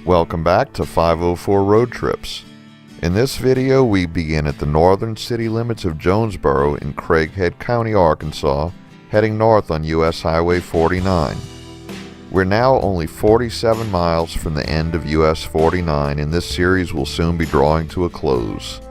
Welcome back to 504 Road Trips. In this video we begin at the northern city limits of Jonesboro in Craighead County, Arkansas, heading north on US Highway 49. We're now only 47 miles from the end of US 49 and this series will soon be drawing to a close.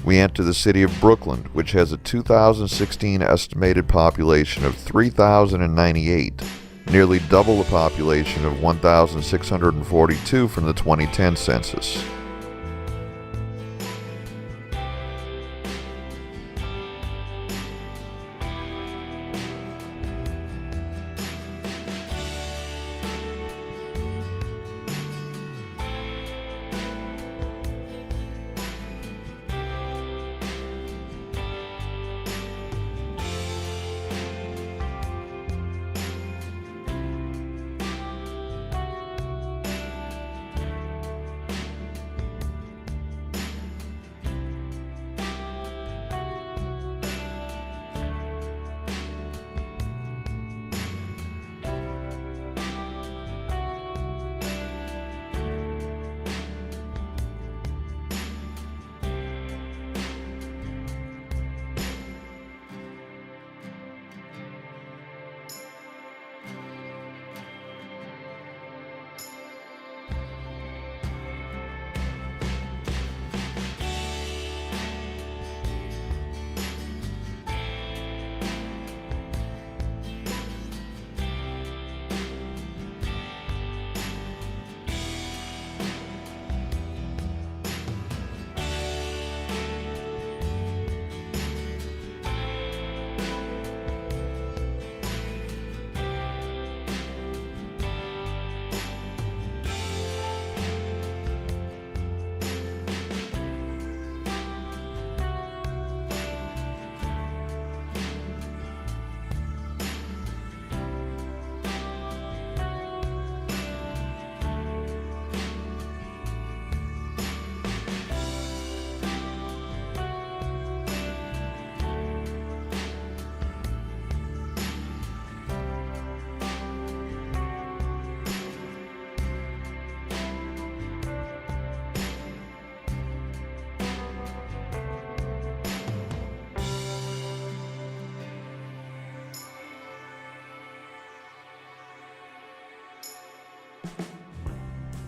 We enter the city of Brookland, which has a 2016 estimated population of 3,098, nearly double the population of 1,642 from the 2010 census.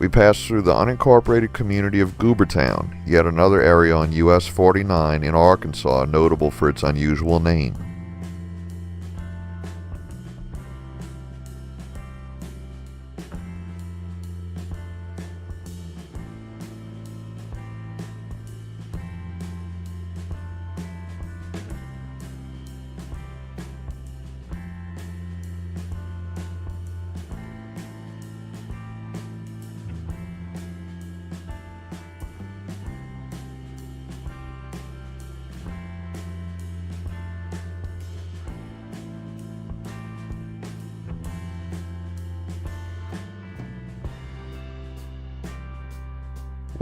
We pass through the unincorporated community of Goobertown, yet another area on US 49 in Arkansas notable for its unusual name.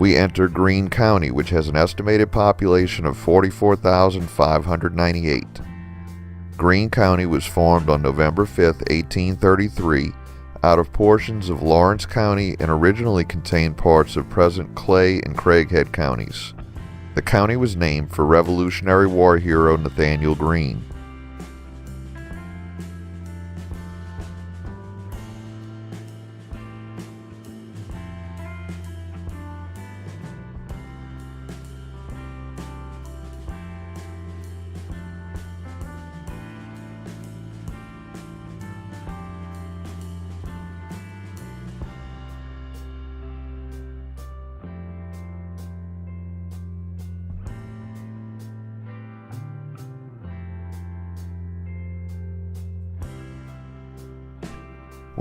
We enter Greene County, which has an estimated population of 44,598. Greene County was formed on November 5, 1833, out of portions of Lawrence County and originally contained parts of present Clay and Craighead counties. The county was named for Revolutionary War hero Nathaniel Greene.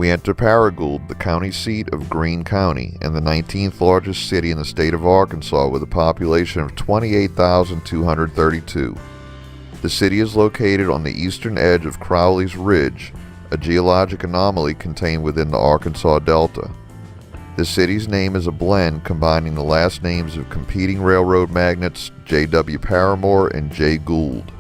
We enter Paragould, the county seat of Greene County and the 19th largest city in the state of Arkansas with a population of 28,232. The city is located on the eastern edge of Crowley's Ridge, a geologic anomaly contained within the Arkansas Delta. The city's name is a blend combining the last names of competing railroad magnates J.W. Paramore and J. Gould.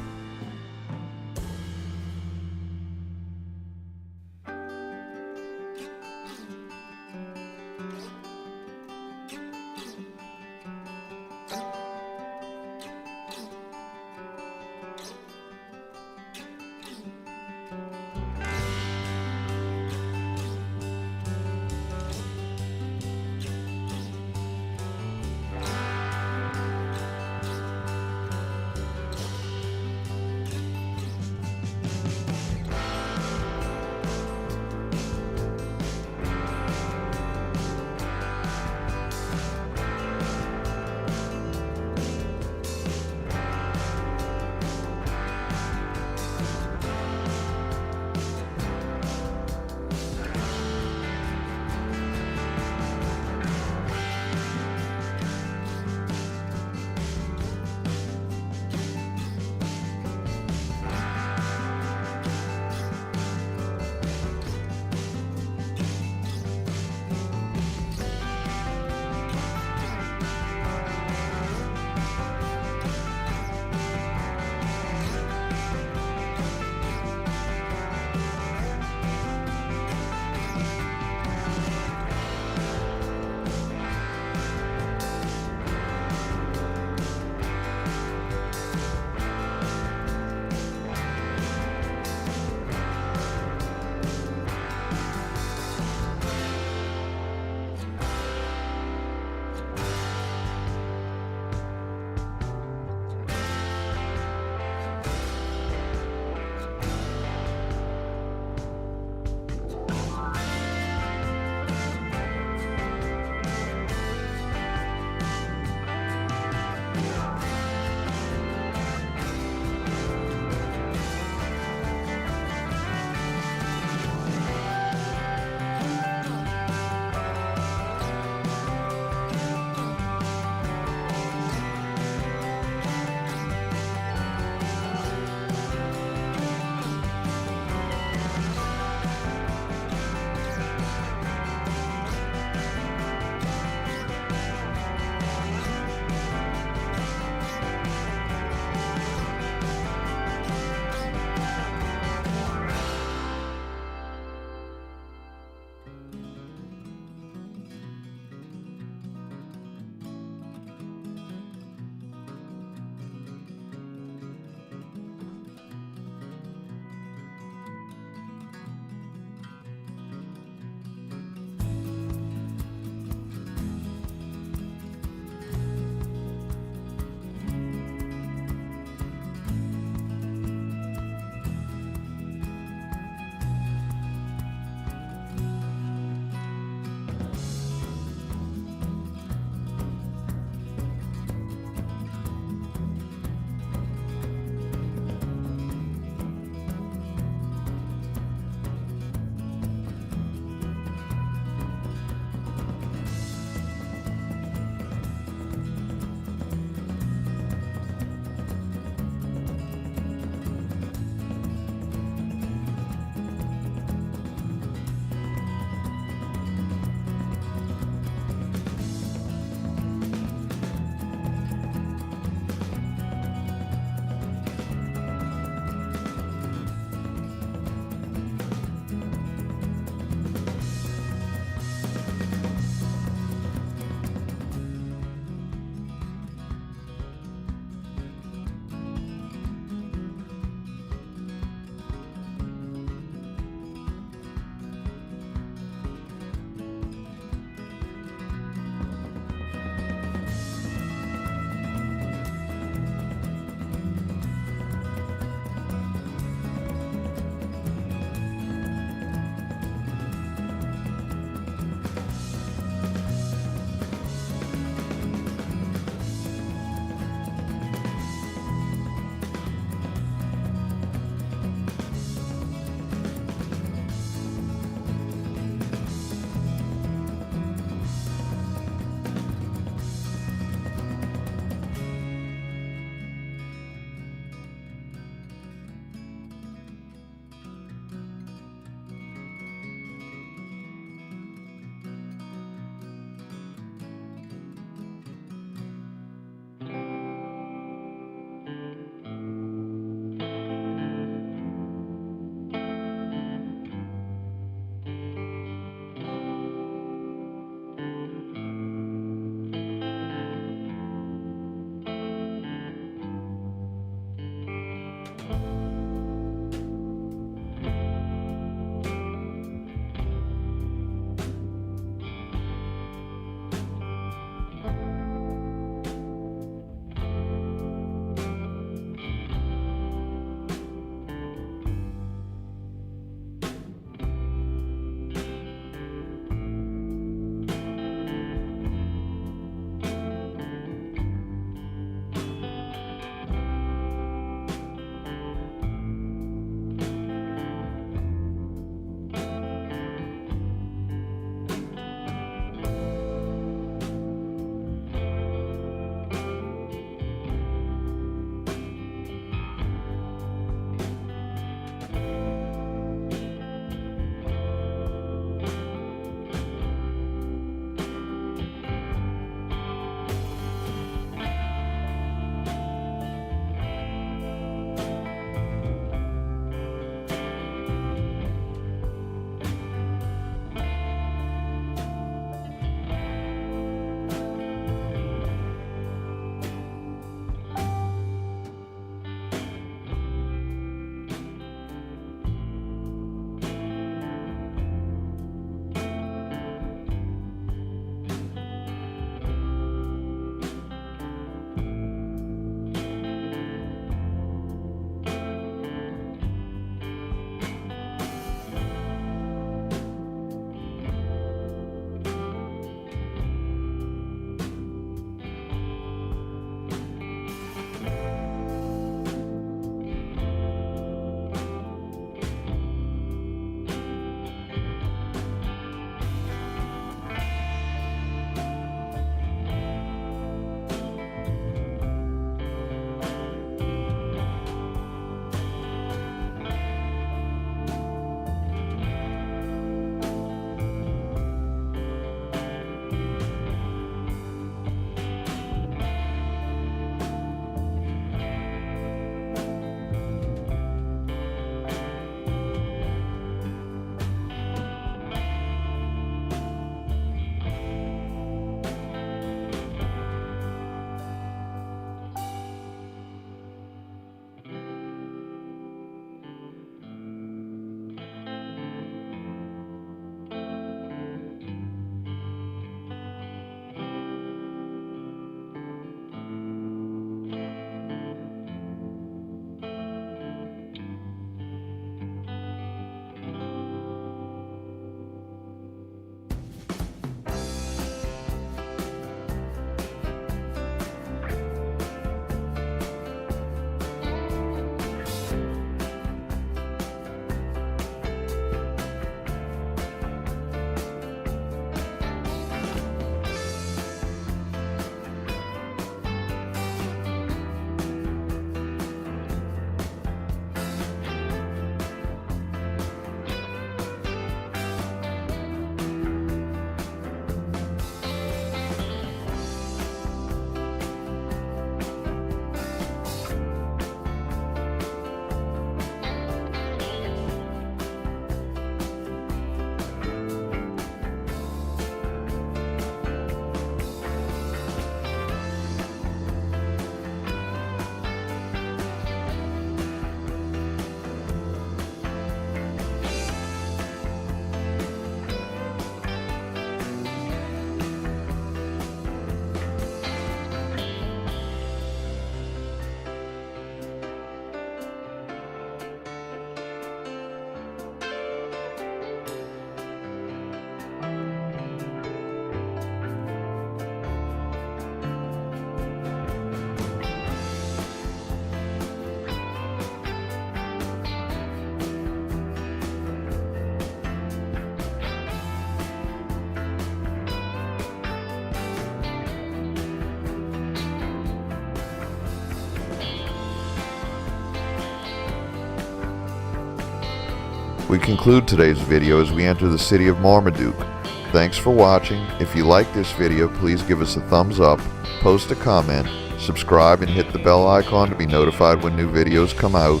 We conclude today's video as we enter the city of Marmaduke. Thanks for watching. If you like this video, please give us a thumbs up, post a comment, subscribe and hit the bell icon to be notified when new videos come out.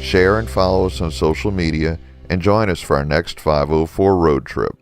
Share and follow us on social media, and join us for our next 504 road trip.